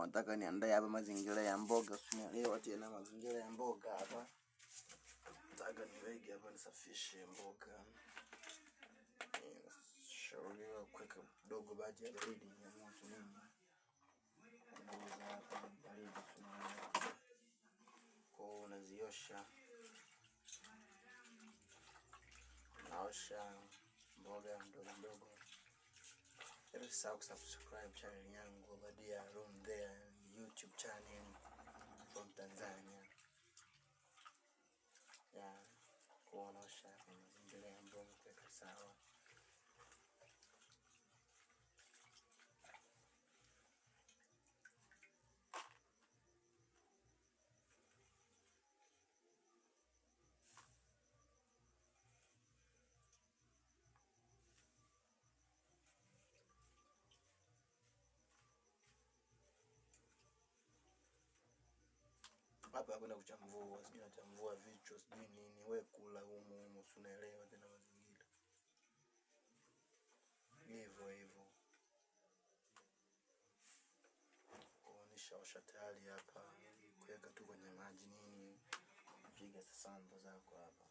nataka niandae hapa mazingira ya mboga. Leo tena mazingira ya mboga hapa. Nataka niweke hapa nisafishe mboga. Shauriwa kuweka kidogo maji ya baridi ya moto nini. Mboga hapa baridi tunaona. Kwa unaziosha. Naosha mboga mdogo. Usisahau kusubscribe channel yangu Obadia Room there, YouTube channel from Tanzania. Kuonosha mazingira ya mboga kuweka sawa. Hapa hakuna kuchambua, sijui nachambua vichwa, sijui nini, wewe kula humu unaelewa tena mazingira. Hivyo. Kuonesha osha tayari hapa, kuweka tu kwenye maji nini, piga sasamba zako hapa.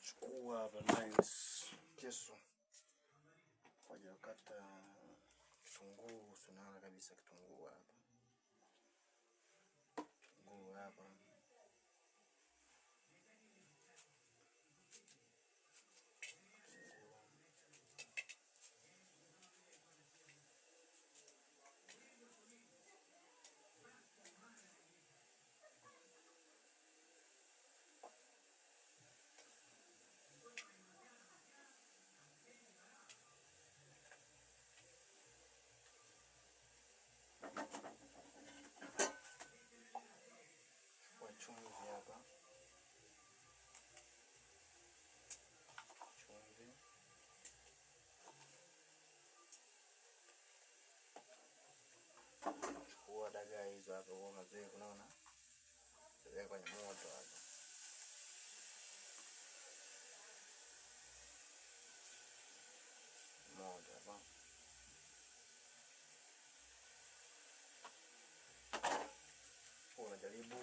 Chukua hapa nice kisu. Waje kata kitunguu, unaona kabisa kitunguu hapa. Kitunguu hapa. Chumvi hapa. Chumvi. Chukua dagaa hizo hapa unaziweka, unaona? Weka kwenye moto hapa. Moto hapa. Unajaribu